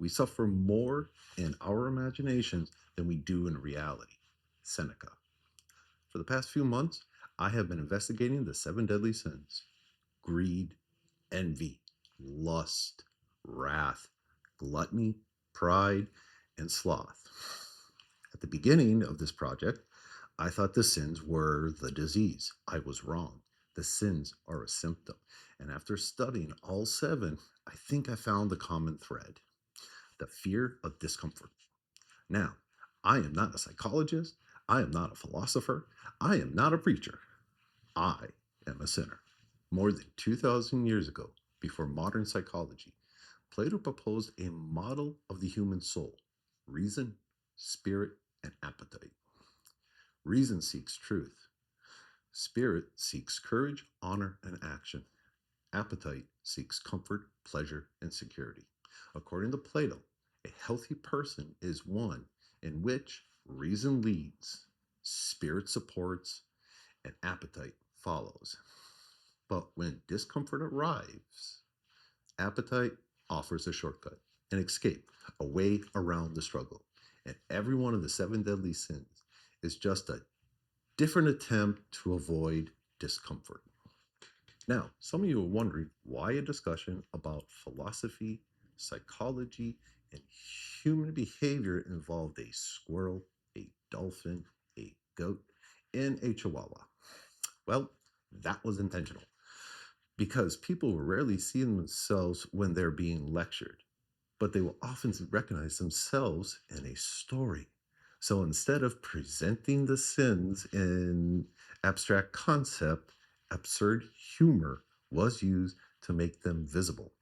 We suffer more in our imaginations than we do in reality. Seneca. For the past few months, I have been investigating the seven deadly sins: greed, envy, lust, wrath, gluttony, pride, and sloth. At the beginning of this project, I thought the sins were the disease. I was wrong. The sins are a symptom. And after studying all seven, I think I found the common thread: the fear of discomfort. Now, I am not a psychologist. I am not a philosopher. I am not a preacher. I am a sinner. More than 2,000 years ago, before modern psychology, Plato proposed a model of the human soul: reason, spirit, and appetite. Reason seeks truth. Spirit seeks courage, honor, and action. Appetite seeks comfort, pleasure, and security. According to Plato, a healthy person is one in which reason leads, spirit supports, and appetite follows. But when discomfort arrives, appetite offers a shortcut, an escape, a way around the struggle. And every one of the seven deadly sins is just a different attempt to avoid discomfort. Now, some of you are wondering why a discussion about philosophy, psychology, and human behavior involved a squirrel, a dolphin, a goat, and a chihuahua. Well, that was intentional because people will rarely see themselves when they're being lectured, but they will often recognize themselves in a story. So instead of presenting the sins in abstract concept, absurd humor was used to make them visible.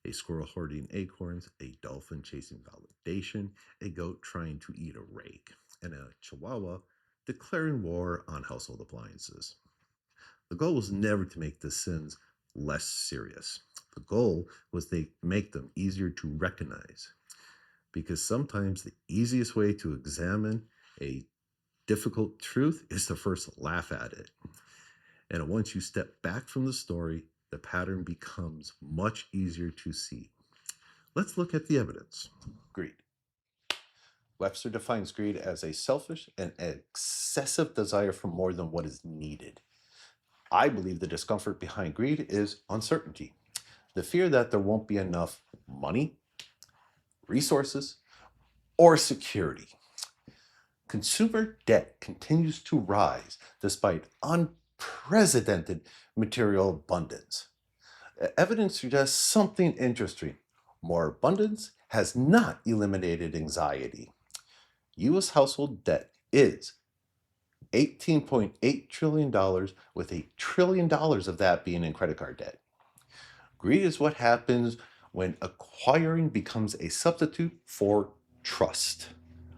A squirrel hoarding acorns, a dolphin chasing validation, a goat trying to eat a rake, and a chihuahua declaring war on household appliances. The goal was never to make the sins less serious. The goal was to make them easier to recognize, because sometimes the easiest way to examine a difficult truth is to first laugh at it. And once you step back from the story, the pattern becomes much easier to see. Let's look at the evidence. Greed. Webster defines greed as a selfish and excessive desire for more than what is needed. I believe the discomfort behind greed is uncertainty, the fear that there won't be enough money, resources, or security. Consumer debt continues to rise despite unprecedented material abundance. Evidence suggests something interesting. More abundance has not eliminated anxiety. U.S. household debt is $18.8 trillion, with $1 trillion of that being in credit card debt. Greed is what happens when acquiring becomes a substitute for trust.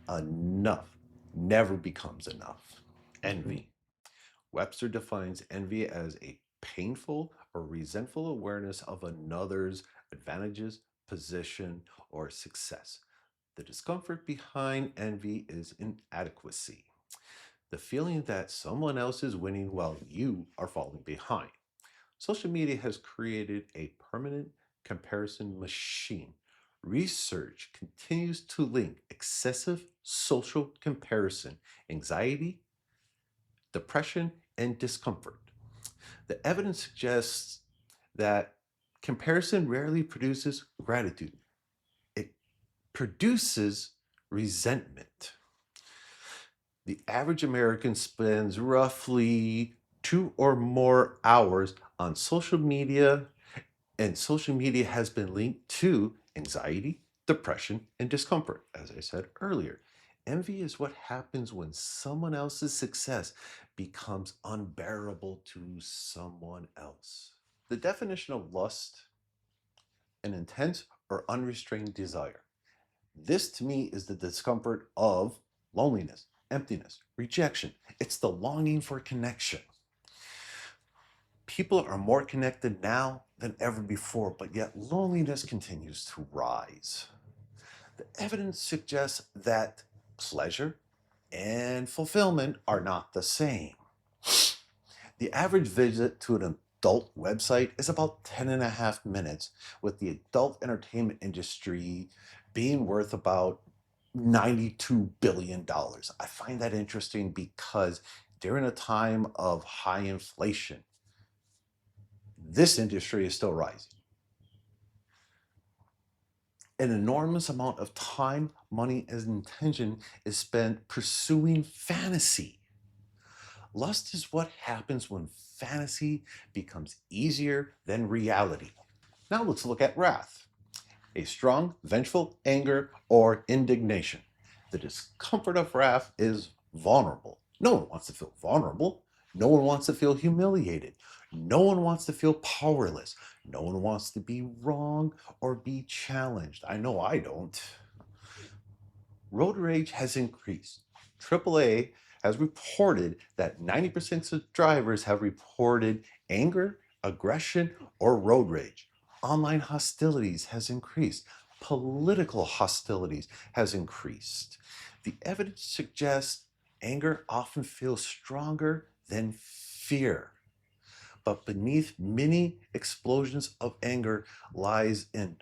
Enough never becomes enough. Envy. Webster defines envy as a painful or resentful awareness of another's advantages, position, or success. The discomfort behind envy is inadequacy, the feeling that someone else is winning while you are falling behind. Social media has created a permanent comparison machine. Research continues to link excessive social comparison, anxiety, depression, and discomfort. The evidence suggests that comparison rarely produces gratitude, it produces resentment. The average American spends roughly 2 or more hours on social media, and social media has been linked to anxiety, depression, and discomfort, as I said earlier. Envy is what happens when someone else's success becomes unbearable to someone else. The definition of lust: an intense or unrestrained desire. This to me is the discomfort of loneliness, emptiness, rejection. It's the longing for connection. People are more connected now than ever before, but yet loneliness continues to rise. The evidence suggests that pleasure and fulfillment are not the same. The average visit to an adult website is about 10 and a half minutes, with the adult entertainment industry being worth about $92 billion. I find that interesting because during a time of high inflation, this industry is still rising. An enormous amount of time, money, and attention is spent pursuing fantasy. Lust is what happens when fantasy becomes easier than reality. Now let's look at wrath, a strong, vengeful anger or indignation. The discomfort of wrath is vulnerable. No one wants to feel vulnerable. No one wants to feel humiliated. No one wants to feel powerless. No one wants to be wrong or be challenged. I know I don't. Road rage has increased. AAA has reported that 90% of drivers have reported anger, aggression, or road rage. Online hostilities has increased. Political hostilities has increased. The evidence suggests anger often feels stronger than fear. But beneath many explosions of anger lies an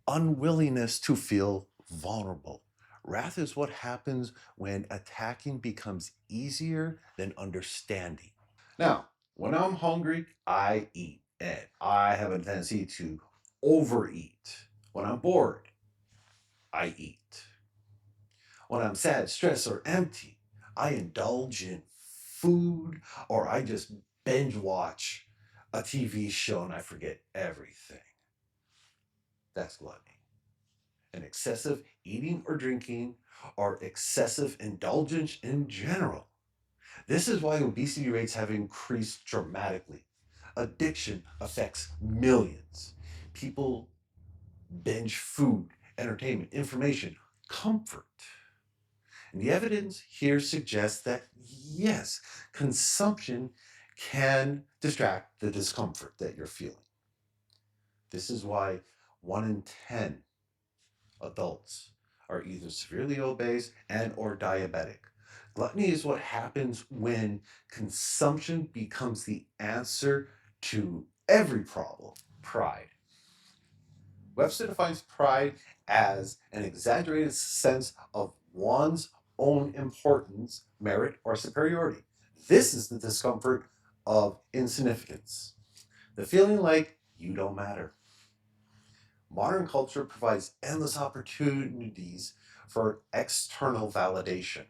unwillingness to feel vulnerable. Wrath is what happens when attacking becomes easier than understanding. Now, when I'm hungry, I eat. And I have a tendency to overeat. When I'm bored, I eat. When I'm sad, stressed, or empty, I indulge in food or I just binge watch a TV show and I forget everything. That's gluttony. And excessive eating or drinking, or excessive indulgence in general. This is why obesity rates have increased dramatically. Addiction affects millions. People binge food, entertainment, information, comfort. And the evidence here suggests that yes, consumption can distract the discomfort that you're feeling. This is why 1 in 10 adults are either severely obese and or diabetic. Gluttony is what happens when consumption becomes the answer to every problem. Pride. Webster defines pride as an exaggerated sense of one's own importance, merit, or superiority. This is the discomfort of insignificance. The feeling like you don't matter. Modern culture provides endless opportunities for external validation,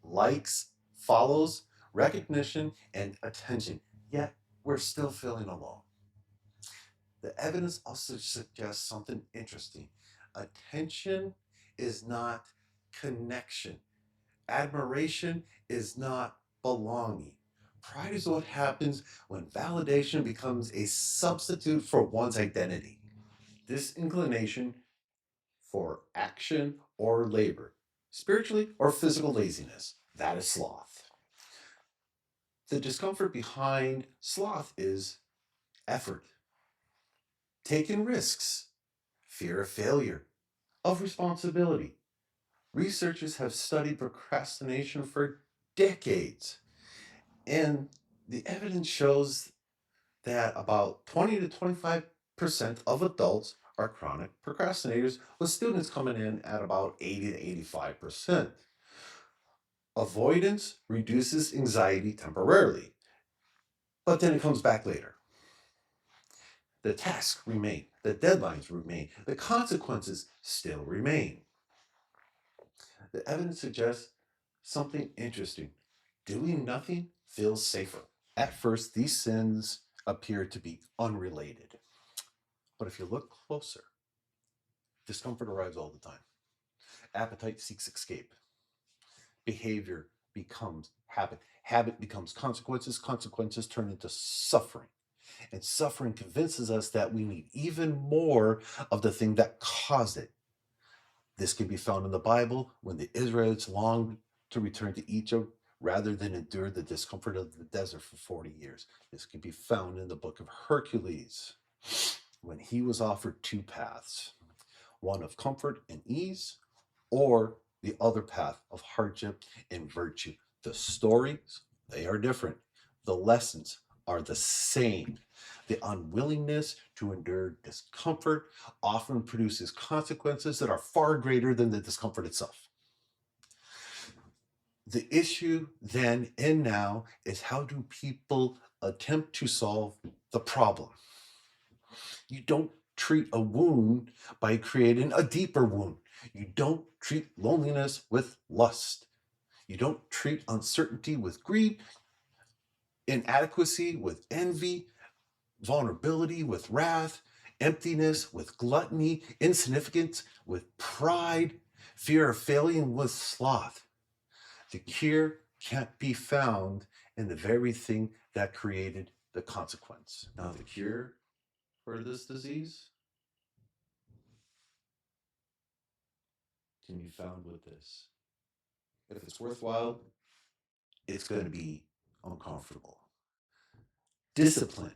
likes, follows, recognition, and attention. Yet we're still feeling alone. The evidence also suggests something interesting. Attention is not connection. Admiration is not belonging. Pride is what happens when validation becomes a substitute for one's identity. This inclination for action or labor, spiritually or physical laziness, that is sloth. The discomfort behind sloth is effort, taking risks, fear of failure, of responsibility. Researchers have studied procrastination for decades, and the evidence shows that about 20 to 25% of adults are chronic procrastinators, with students coming in at about 80 to 85%. Avoidance reduces anxiety temporarily, but then it comes back later. The tasks remain, the deadlines remain, the consequences still remain. The evidence suggests something interesting. Doing nothing feels safer. At first, these sins appear to be unrelated. But if you look closer, discomfort arrives all the time. Appetite seeks escape. Behavior becomes habit. Habit becomes consequences. Consequences turn into suffering. And suffering convinces us that we need even more of the thing that caused it. This can be found in the Bible when the Israelites longed to return to Egypt rather than endure the discomfort of the desert for 40 years. This can be found in the book of Hercules when he was offered two paths, one of comfort and ease, or the other path of hardship and virtue. The stories, they are different. The lessons are the same. The unwillingness to endure discomfort often produces consequences that are far greater than the discomfort itself. The issue then and now is, how do people attempt to solve the problem? You don't treat a wound by creating a deeper wound. You don't treat loneliness with lust. You don't treat uncertainty with greed, inadequacy with envy, vulnerability with wrath, emptiness with gluttony, insignificance with pride, fear of failing with sloth. The cure can't be found in the very thing that created the consequence. Now, the cure for this disease can be found with this. If it's worthwhile, it's going to be uncomfortable. Discipline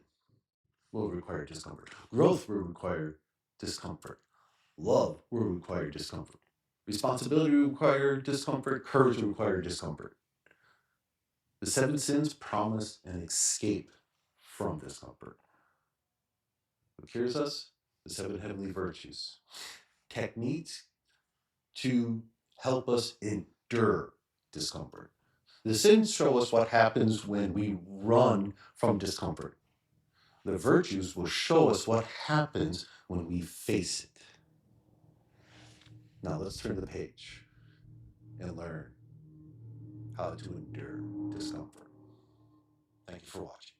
will require discomfort. Growth will require discomfort. Love will require discomfort. Responsibility will require discomfort. Courage will require discomfort. The 7 sins promise an escape from discomfort. What cures us? The 7 heavenly virtues. Techniques to help us endure discomfort. The sins show us what happens when we run from discomfort. The virtues will show us what happens when we face it. Now let's turn the page and learn how to endure discomfort. Thank you for watching.